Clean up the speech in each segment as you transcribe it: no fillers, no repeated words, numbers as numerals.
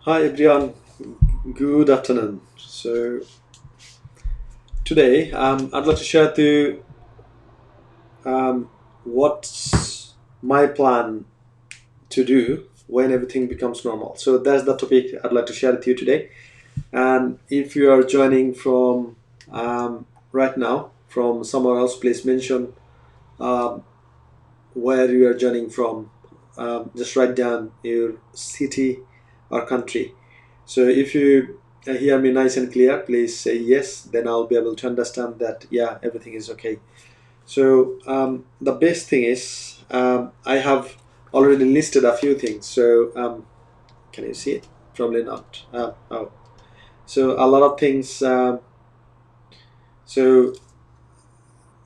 Hi everyone, good afternoon. So today I'd like to share with you what's my plan to do when everything becomes normal. So that's the topic I'd like to share with you today. And if you are joining from right now from somewhere else, please mention um, where you are joining from. Just write down your city or country. So if you hear me nice and clear, please say yes. Then I'll be able to understand that yeah, everything is okay. So the best thing is I have already listed a few things. So can you see it? Probably not. Oh, so a lot of things. So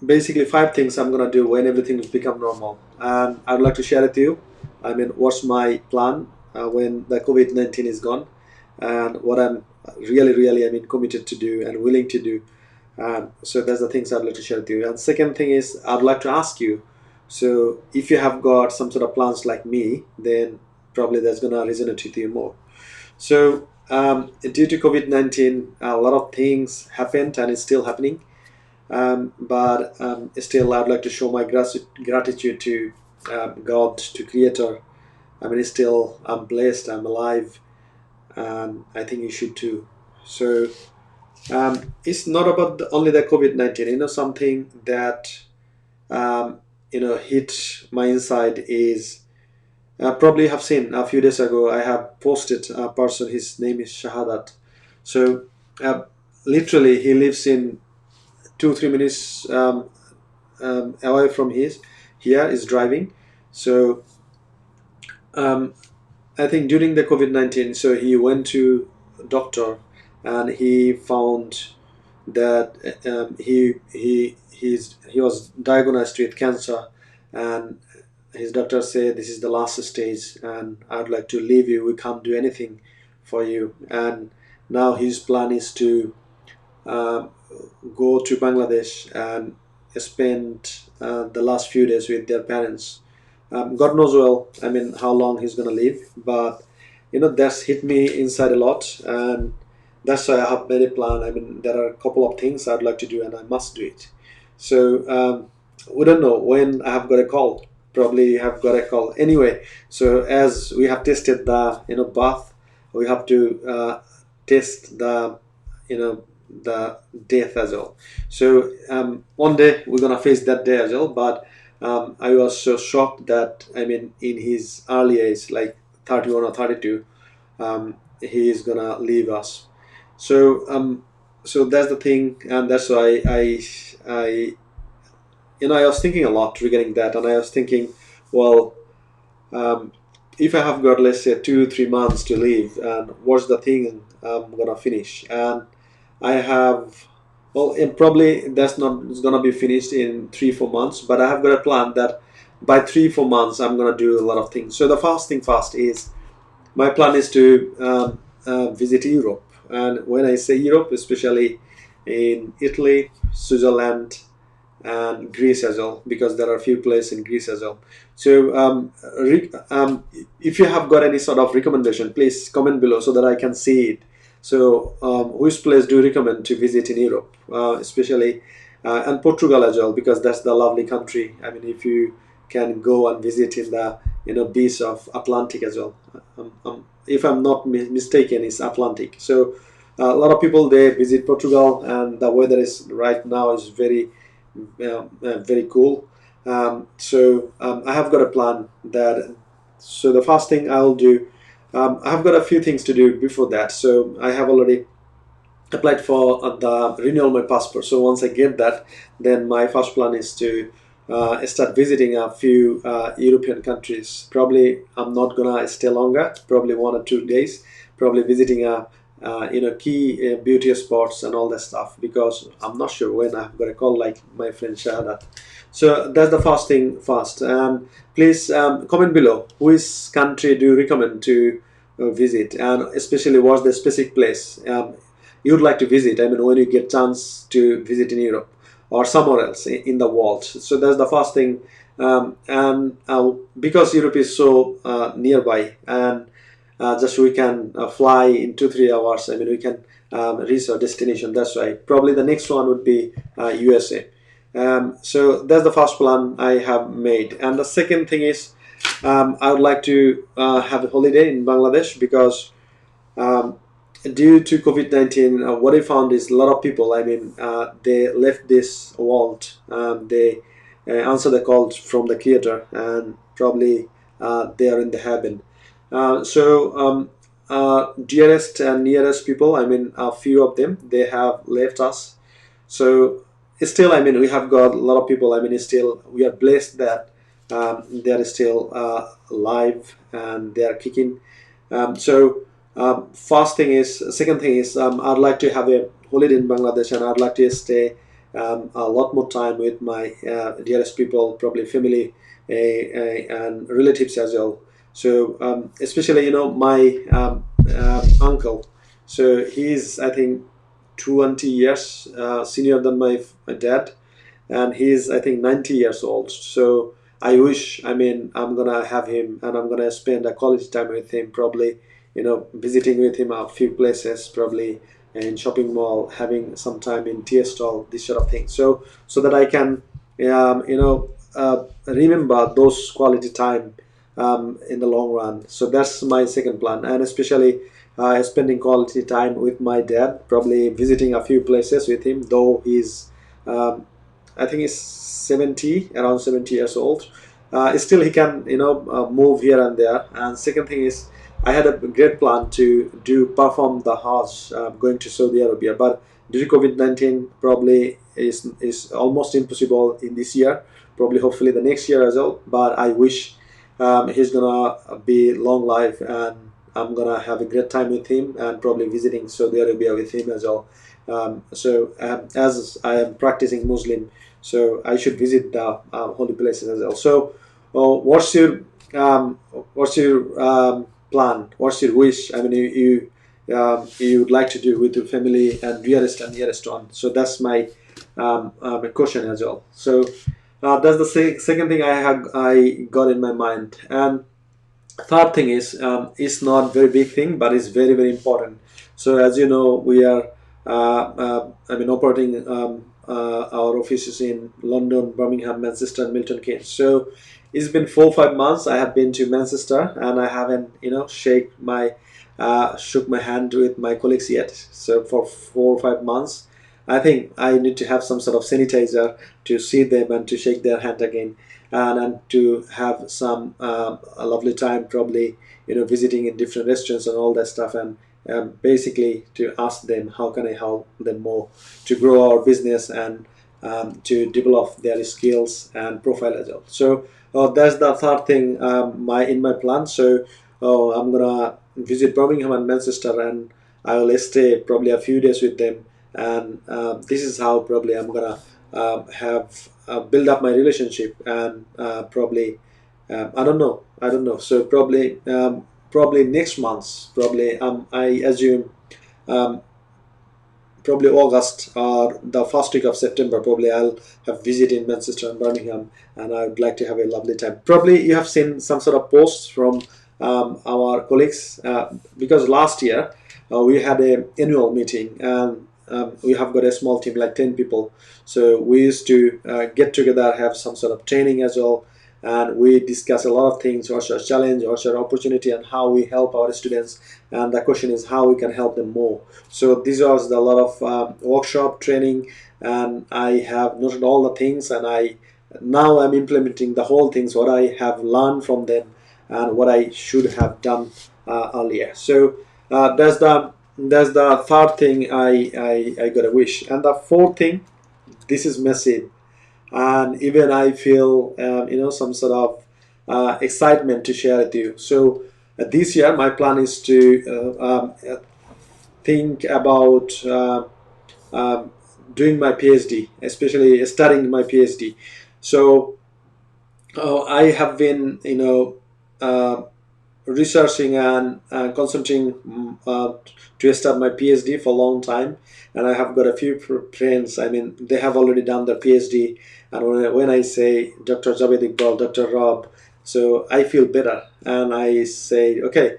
basically five things I'm gonna do when everything has become normal, and I'd like to share with you. I mean, what's my plan when the COVID-19 is gone, and what I'm really, I mean, committed to do and willing to do. So that's the things I'd like to share with you. And second thing is, I'd like to ask you. So if you have got some sort of plans like me, then probably that's gonna resonate with you more. So due to COVID-19, a lot of things happened and it's still happening, but still I'd like to show my gratitude to God, to Creator. I mean, still I'm blessed, I'm alive, and I think you should too. So it's not about only the COVID-19. Something that hit my inside is probably have seen a few days ago. I have posted a person. His name is Shahadat. So uh, literally, he lives in 2 3 minutes away from his here is driving. So um, I think during the COVID-19, so he went to doctor and he found that he was diagnosed with cancer, and his doctor said this is the last stage and I'd like to leave you, we can't do anything for you. And now his plan is to uh, go to Bangladesh and spend the last few days with their parents. God knows well, I mean, how long he's gonna live, but that's hit me inside a lot, and that's why I have made a plan. I mean, there are a couple of things I'd like to do, and I must do it. So we don't know when I have got a call. Probably have got a call anyway. So as we have tested the bath, we have to test the you know the death as well. So one day we're gonna face that day as well. But I was so shocked that, I mean, in his early age, like 31 or 32, he is gonna leave us. So so that's the thing, and that's why I I was thinking a lot regarding that, and I was thinking, well, um, if I have got, let's say, 2 3 months to live, and what's the thing I'm gonna finish? And I have, well, and probably that's not it's gonna be finished in 3 4 months, but I have got a plan that by 3 4 months I'm gonna do a lot of things. So the first thing first is my plan is to visit Europe, and when I say Europe, especially in Italy, Switzerland, and Greece as well, because there are a few places in Greece as well. So, if you have got any sort of recommendation, please comment below so that I can see it. So, which place do you recommend to visit in Europe, especially and Portugal as well, because that's the lovely country. I mean, if you can go and visit in the beach of Atlantic as well. If I'm not mistaken, it's Atlantic. So a lot of people they visit Portugal, and the weather is right now is very cool. I have got a plan that. So the first thing I'll do, I have got a few things to do before that. So I have already applied for the renewal my passport. So once I get that, then my first plan is to start visiting a few European countries. Probably I'm not gonna stay longer. Probably 1 or 2 days. Probably visiting a key beauty spots and all that stuff, because I'm not sure when I've got a call like my friend Shahadat. So that's the first thing first. Please comment below which country do you recommend to visit, and especially what's the specific place you'd like to visit. I mean, when you get chance to visit in Europe or somewhere else in the world. So that's the first thing. And because Europe is so nearby, and just we can fly in 2-3 hours. I mean, we can reach our destination. That's right. Probably the next one would be USA. So that's the first plan I have made. And the second thing is, I would like to have a holiday in Bangladesh, because um, due to COVID-19, what I found is a lot of people, I mean, they left this world. They answer the call from the Creator, and probably they are in the heaven. Dearest and nearest people, I mean, a few of them, they have left us. So still, I mean, we have got a lot of people. I mean, still, we are blessed that they are still alive and they are kicking. First thing is, second thing is, I'd like to have a holiday in Bangladesh, and I'd like to stay a lot more time with my dearest people, probably family and relatives as well. So especially, my uncle. So he's, I think, 20 years senior than my dad, and he's, I think, 90 years old. So I wish, I mean, I'm gonna have him, and I'm gonna spend a quality time with him, probably, visiting with him a few places, probably in shopping mall, having some time in tea stall, this sort of thing. So that I can remember those quality time in the long run. So that's my second plan, and especially spending quality time with my dad, probably visiting a few places with him, though he's um, I think he's 70, around 70 years old. Still, he can, move here and there. And second thing is, I had a great plan to do perform the Hajj, going to Saudi Arabia, but due to COVID-19, probably is almost impossible in this year. Probably, hopefully, the next year as well. But I wish he's gonna be long life, and I'm gonna have a great time with him, and probably visiting Saudi Arabia with him as well. As I am practicing Muslim, so I should visit the holy places as well. So, um, what's your plan? What's your wish? I mean, you would like to do with your family and nearest one. So that's my question as well. So that's the second thing I got in my mind. And third thing is not very big thing, but it's very very important. So as you know, we are I mean, operating our offices in London, Birmingham, Manchester, and Milton Keynes. So it's been 4 or 5 months I have been to Manchester, and I haven't shook my hand with my colleagues yet. So for 4 or 5 months, I think I need to have some sort of sanitizer to see them and to shake their hand again, and to have some a lovely time, probably, visiting in different restaurants and all that stuff, and basically to ask them how can I help them more to grow our business, and to develop their skills and profile as well. So that's the third thing, my in my plan. So I'm gonna visit Birmingham and Manchester, and I will stay probably a few days with them, and this is how probably I'm gonna have build up my relationship, and probably I don't know. So probably next month, probably I assume, um, probably August or the first week of September, probably I'll have visit in Manchester and Birmingham, and I would like to have a lovely time. Probably you have seen some sort of posts from our colleagues, because last year we had a annual meeting, and we have got a small team like 10 people. So we used to get together, have some sort of training as well, and we discuss a lot of things: what's our challenge, what's our opportunity, and how we help our students. And the question is how we can help them more. So this was a lot of workshop training, and I have noted all the things, and I'm implementing the whole things what I have learned from them, and what I should have done earlier. So that's the third thing I got a wish. And the fourth thing, this is massive, and even I feel some sort of excitement to share with you. So this year my plan is to think about um, doing my PhD, especially studying my PhD. So I have been uh, researching and concentrating to start my PhD for a long time, and I have got a few friends. I mean, they have already done their PhD, and when I say Dr. Javed Iqbal, Dr. Rob, so I feel better, and I say, okay,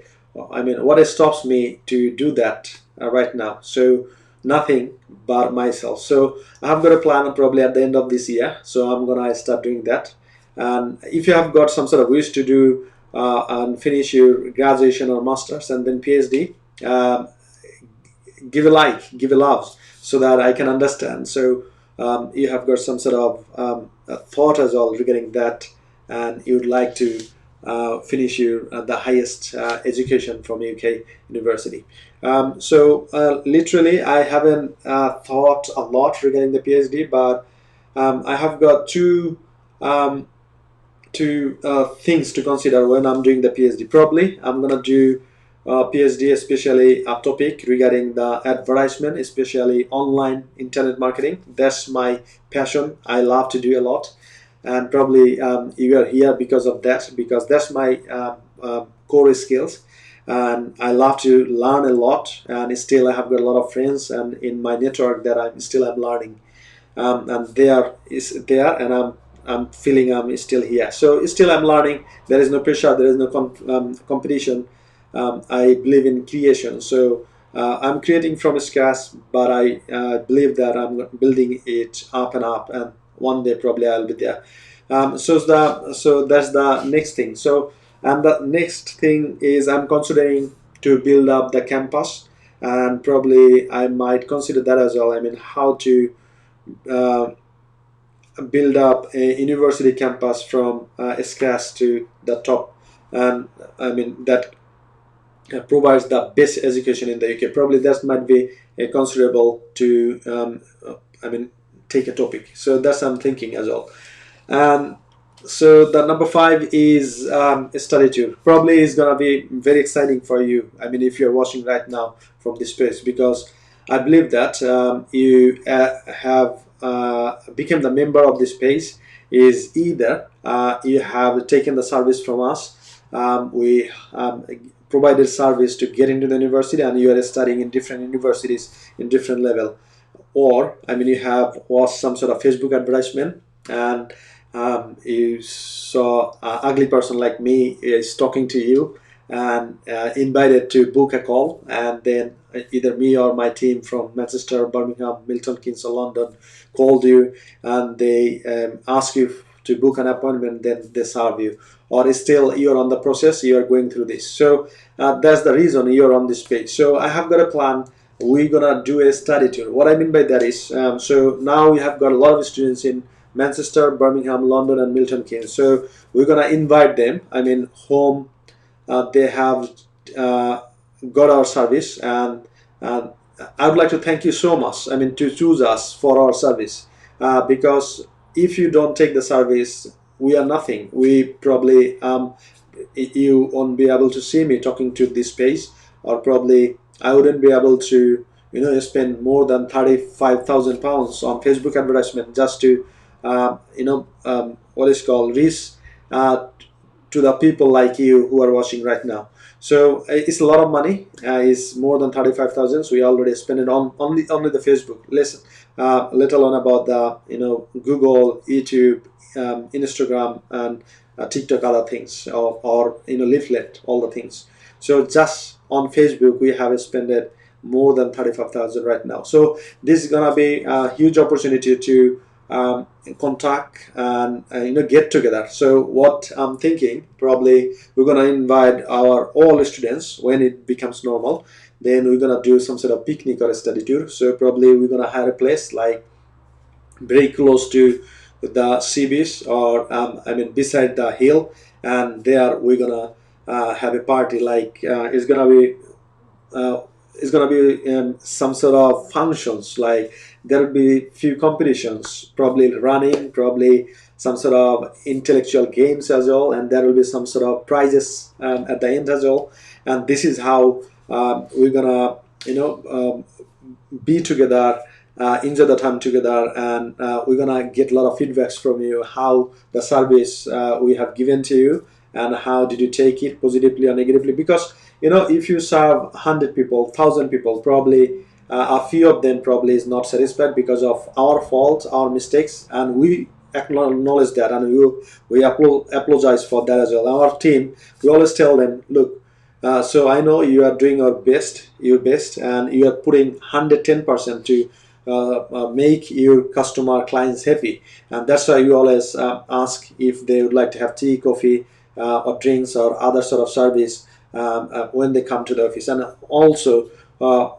I mean, what stops me to do that right now? So nothing but myself. So I have got a plan probably at the end of this year. So I'm gonna start doing that. And if you have got some sort of wish to do and finish your graduation or masters and then PhD, give a like, give a love, so that I can understand. So you have got some sort of a thought as well regarding that, and you would like to finish your the highest education from UK university. Literally, I haven't thought a lot regarding the PhD, but I have got um, two things to consider when I'm doing the PhD. Probably I'm gonna do PhD, especially a topic regarding the advertisement, especially online internet marketing. That's my passion. I love to do a lot, and probably you are here because of that, because that's my core skills, and I love to learn a lot. And still, I have got a lot of friends and in my network that I'm learning, and there is there, and I'm feeling I'm still here. So still I'm learning. There is no pressure. There is no competition. I believe in creation. So I'm creating from scratch, but I believe that I'm building it up and up, and one day probably I'll be there. So that's the next thing. So, and the next thing is I'm considering to build up the campus, and probably I might consider that as well. I mean, how to uh, build up a university campus from scratch to the top, and I mean that provides the best education in the UK. Probably that might be a considerable to I mean take a topic. So that's I'm thinking as well. And so the number five is study tour. Probably is gonna be very exciting for you. I mean, if you're watching right now from this space, because I believe that you have become the member of this space is either you have taken the service from us. We provided service to get into the university, and you are studying in different universities in different level, or I mean you have watched some sort of Facebook advertisement, and you saw an ugly person like me is talking to you, and invited to book a call, and then either me or my team from Manchester, Birmingham, Milton Keynes or London called you, and they ask you to book an appointment, then they serve you, or still you're on the process, you're going through this. So that's the reason you're on this page. So I have got a plan. We're gonna do a study tour. What I mean by that is, so now we have got a lot of students in Manchester, Birmingham, London, and Milton Keynes. So we're gonna invite them. I mean, home. They have got our service, and I would like to thank you so much. I mean, to choose us for our service, because if you don't take the service, we are nothing. We probably you won't be able to see me talking to this space, or probably I wouldn't be able to spend more than £35,000 on Facebook advertisement just to what is called reach to the people like you who are watching right now. So it's a lot of money. It's more than 35,000. So we already spent it on only the Facebook. Less, let alone about the Google, YouTube, Instagram, and TikTok, other things, or leaflet, all the things. So just on Facebook we have spent it more than 35,000 right now. So this is gonna be a huge opportunity to contact and get together. So what I'm thinking, probably we're gonna invite our all students when it becomes normal. Then we're gonna do some sort of picnic or a study tour. So probably we're gonna hire a place like very close to the sea beach, or I mean beside the hill, and there we're gonna have a party. Like uh, it's gonna be some sort of functions. Like there will be few competitions, probably running, probably some sort of intellectual games as well, and there will be some sort of prizes at the end as well. And this is how we're gonna be together, enjoy the time together, and we're gonna get a lot of feedbacks from you, how the service we have given to you, and how did you take it positively or negatively. Because if you serve 100 people, 1,000 people, probably a few of them probably is not satisfied because of our fault, our mistakes, and we acknowledge that, and we apologize for that as well. Our team, we always tell them, look, So I know you are doing your best, and you are putting 110% to make your customer clients happy, and that's why you always ask if they would like to have tea, coffee, or drinks or other sort of service when they come to the office. And also,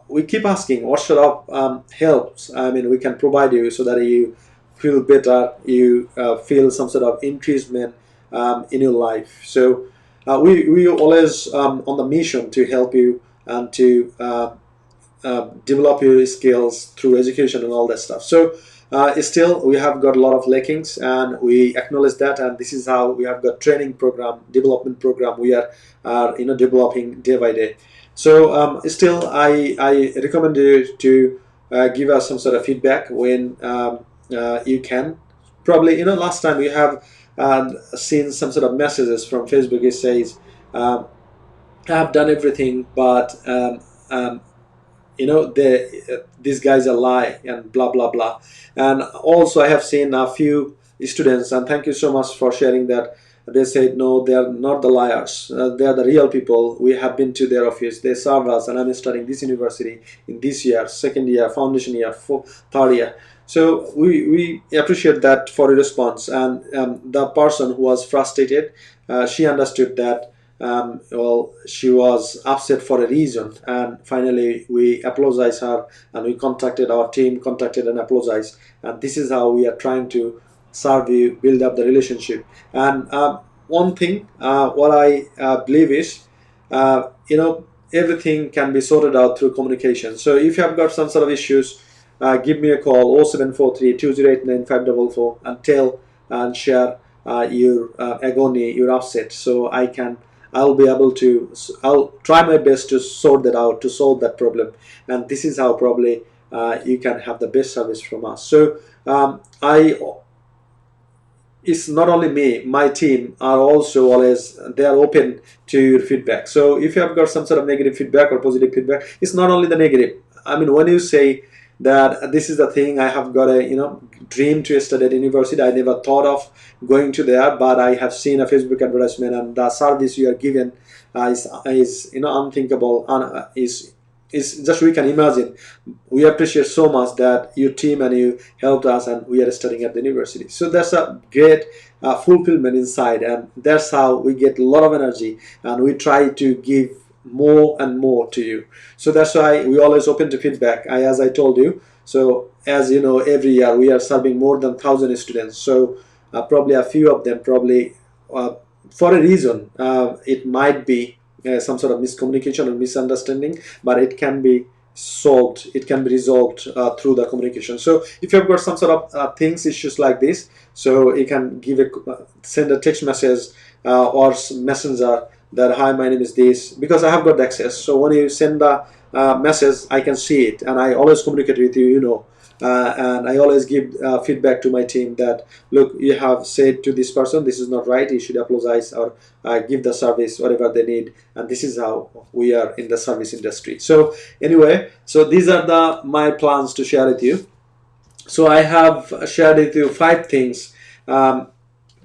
we keep asking what sort of helps. I mean, we can provide you so that you feel better, you feel some sort of increasement in your life. So we always on the mission to help you and to develop your skills through education and all that stuff. So still we have got a lot of lackings, and we acknowledge that, and this is how we have got training program, development program we are developing day by day. So still I recommend you to give us some sort of feedback when you can. Probably last time you have seen some sort of messages from Facebook. It says I've done everything, but these guys are lie and blah blah blah. And also I have seen a few students, and thank you so much for sharing that. They said no, they are not the liars, they are the real people. We have been to their office, they serve us, and I'm studying this university in this year, second year, foundation year, third year. So we appreciate that for a response. And the person who was frustrated, she understood that well, she was upset for a reason, and finally we apologized her, and we contacted our team, contacted and apologized. And this is how we are trying to serve you, build up the relationship. And one thing what I believe is everything can be sorted out through communication. So if you have got some sort of issues, give me a call 0743 2089 544 and tell and share your agony, your upset, so I'll be able to, I'll try my best to sort that out, to solve that problem. And this is how probably you can have the best service from us. So I it's not only me, my team are also always, they are open to your feedback. So if you have got some sort of negative feedback or positive feedback, it's not only the negative. I mean, when you say that this is the thing, I have got a dream to study at university, I never thought of going to there, but I have seen a Facebook advertisement, and the service you are given is unthinkable, is just, we can imagine. We appreciate so much that your team and you helped us, and we are studying at the university. So that's a great fulfillment inside, and that's how we get a lot of energy, and we try to give more and more to you. So that's why we always open to feedback, as I told you. So as you know, every year we are serving more than 1,000 students. So probably a few of them, probably for a reason, it might be some sort of miscommunication or misunderstanding, but it can be solved, it can be resolved through the communication. So if you've got some sort of issues like this, so you can send a text message or messenger that, hi, my name is this, because I have got access. So when you send the message, I can see it, and I always communicate with you, and I always give feedback to my team that, look, you have said to this person, this is not right, you should apologize, or give the service whatever they need. And this is how we are in the service industry. So anyway, so these are my plans to share with you. So I have shared with you 5 things. Can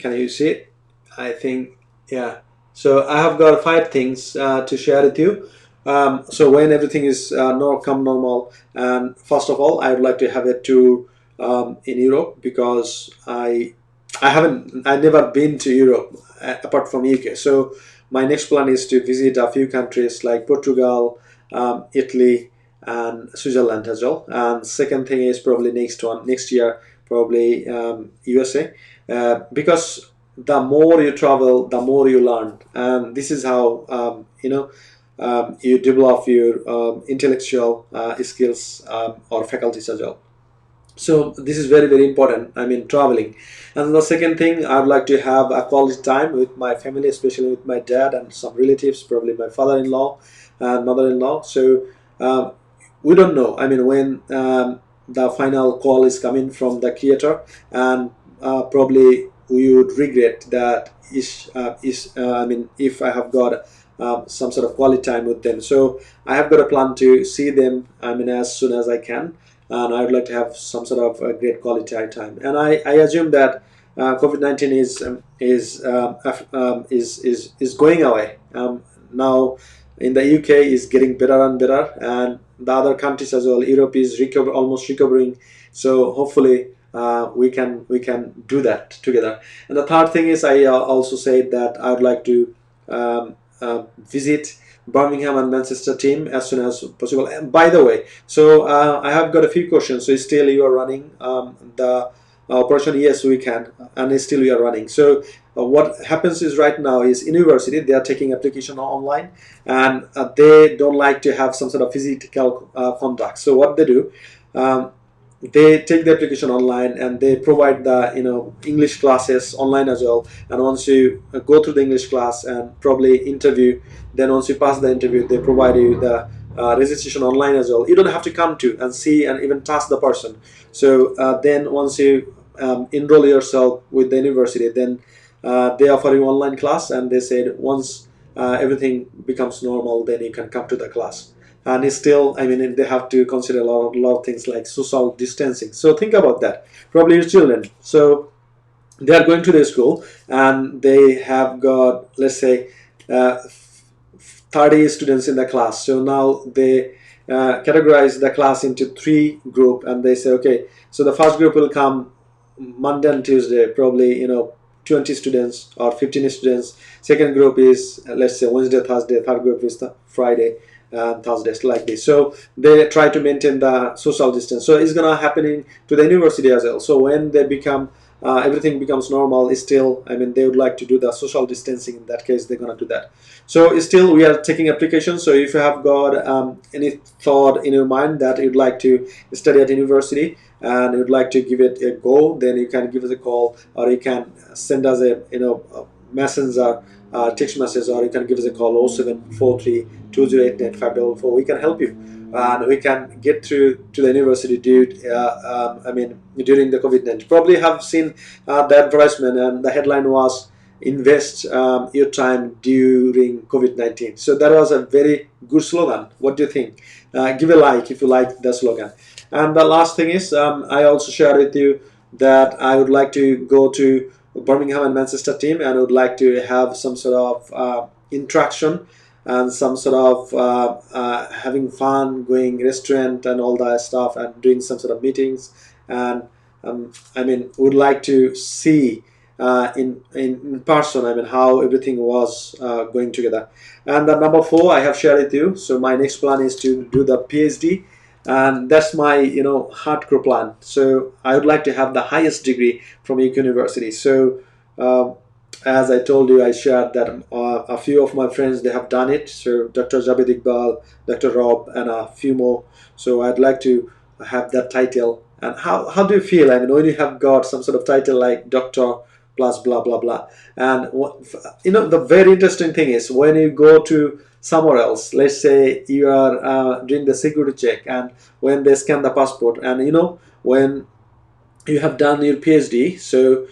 you see it? I think, yeah. So I have got 5 things to share with you. So when everything is come normal, and first of all, I would like to have a tour in Europe, because I never been to Europe apart from UK. So my next plan is to visit a few countries like Portugal, Italy, and Switzerland as well. And second thing is probably next year, probably USA, because the more you travel, the more you learn, and this is how you develop your intellectual skills or faculties as well. So this is very very important, I mean, traveling. And the second thing, I would like to have a quality time with my family, especially with my dad and some relatives, probably my father-in-law and mother-in-law. So we don't know, I mean, when the final call is coming from the creator, and probably we would regret that I mean, if I have got some sort of quality time with them. So I have got a plan to see them, I mean, as soon as I can, and I would like to have some sort of a great quality time. And I assume that COVID-19 is going away. Now in the UK is getting better and better, and the other countries as well. Europe is almost recovering. So hopefully we can do that together. And the third thing is, I also said that I would like to visit Birmingham and Manchester team as soon as possible. And by the way, so I have got a few questions. So still you are running the operation? Yes, we can, and still we are running. So what happens is, right now is university, they are taking application online, and they don't like to have some sort of physical contact. So what they do, um, they take the application online, and they provide the English classes online as well. And once you go through the English class and probably interview, then once you pass the interview, they provide you the registration online as well. You don't have to come to and see and even touch the person. So then once you enroll yourself with the university, then they offer you online class, and they said once everything becomes normal, then you can come to the class. And it's still, I mean, they have to consider a lot of things like social distancing. So think about that. Probably your children, so they are going to their school, and they have got, let's say, uh, 30 students in the class. So now they categorize the class into three group, and they say, okay, so the first group will come Monday and Tuesday, probably 20 students or 15 students. Second group is, let's say, Wednesday, Thursday. Third group is the Friday and Thursdays, like this. So they try to maintain the social distance. So it's gonna happening to the university as well. So when they become everything becomes normal, still, I mean, they would like to do the social distancing. In that case, they're gonna do that. So still we are taking applications. So if you have got any thought in your mind that you'd like to study at university and you'd like to give it a go, then you can give us a call, or you can send us a messenger text message, or you can give us a call 0743 208 9544. We can help you, and we can get through to the university during the COVID-19. Probably have seen the advertisement, and the headline was invest your time during COVID-19. So that was a very good slogan. What do you think? Give a like if you like the slogan. And the last thing is, I also shared with you that I would like to go to Birmingham and Manchester team, and would like to have some sort of interaction and some sort of having fun, going restaurant and all that stuff, and doing some sort of meetings. And would like to see in person, how everything was going together. And the number 4 I have shared with you. So my next plan is to do the PhD, and that's my hardcore plan. So I would like to have the highest degree from UK University. So as I told you, I shared that a few of my friends, they have done it. So Dr. Javed Iqbal, Dr. Rob, and a few more. So I'd like to have that title. And how do you feel, when you have got some sort of title like doctor plus blah blah blah? And the very interesting thing is, when you go to somewhere else, let's say you are doing the security check, and when they scan the passport, and when you have done your PhD, so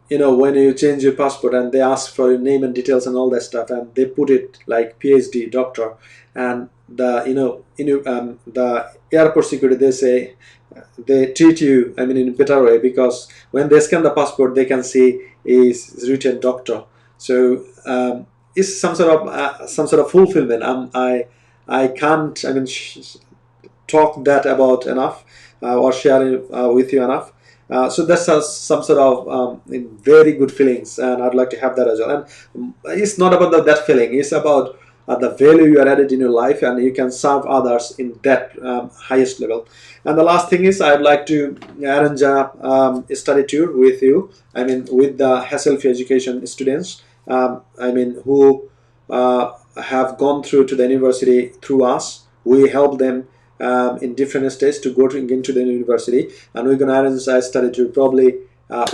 when you change your passport and they ask for your name and details and all that stuff, and they put it like PhD doctor, and the airport security, they say, they treat you in a better way, because when they scan the passport, they can see is written doctor. So it's some sort of fulfillment. I can't talk that about enough, or share it with you enough. So that's some sort of very good feelings, and I'd like to have that as well. And it's not about that feeling, it's about the value you are added in your life, and you can serve others in that highest level. And the last thing is, I'd like to arrange a study tour with you, with the Hasselfie education students, who have gone through to the university through us. We help them in different states to go into the university, and we're going to arrange a study tour. Probably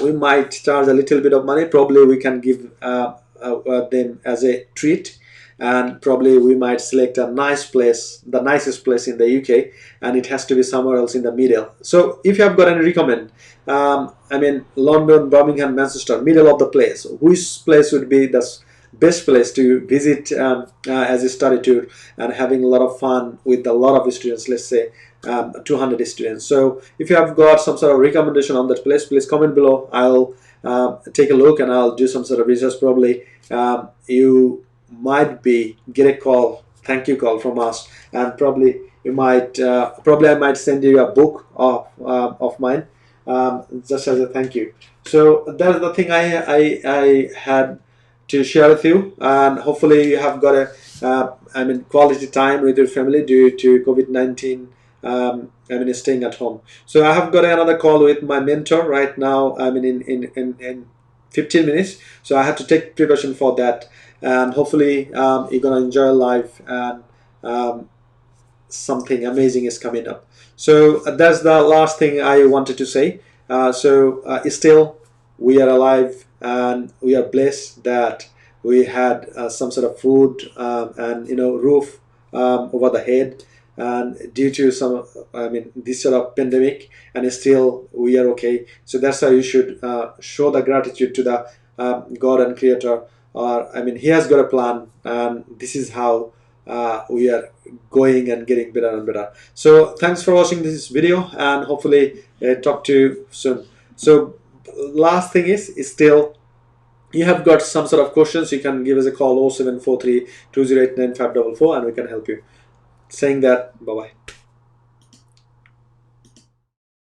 we might charge a little bit of money. Probably we can give them as a treat, and probably we might select a nice place, the nicest place in the UK, and it has to be somewhere else in the middle. So if you have got any recommend, London, Birmingham, Manchester, middle of the place, which place would be the best place to visit as a study tour, and having a lot of fun with a lot of students, let's say 200 students. So if you have got some sort of recommendation on that place, please comment below. I'll take a look, and I'll do some sort of research. Probably you might be get a call, thank you call from us, and probably you might probably I might send you a book of mine, just as a thank you. So that's the thing I had to share with you, and hopefully you have got a I mean quality time with your family due to COVID-19. I mean staying at home. So I have got another call with my mentor right now. I mean in 15 minutes. So I have to take precaution for that, and hopefully you're gonna enjoy life, and um, something amazing is coming up. So that's the last thing I wanted to say. Still, we are alive, and we are blessed that we had some sort of food, and roof over the head, and due to some I mean this sort of pandemic, and still we are okay. So that's how you should show the gratitude to the God and Creator. Or I mean, He has got a plan, and this is how we are going and getting better and better. So thanks for watching this video, and hopefully talk to you soon. So last thing is still, you have got some sort of questions, you can give us a call 0743 2089 544, and we can help you. Saying that, bye bye.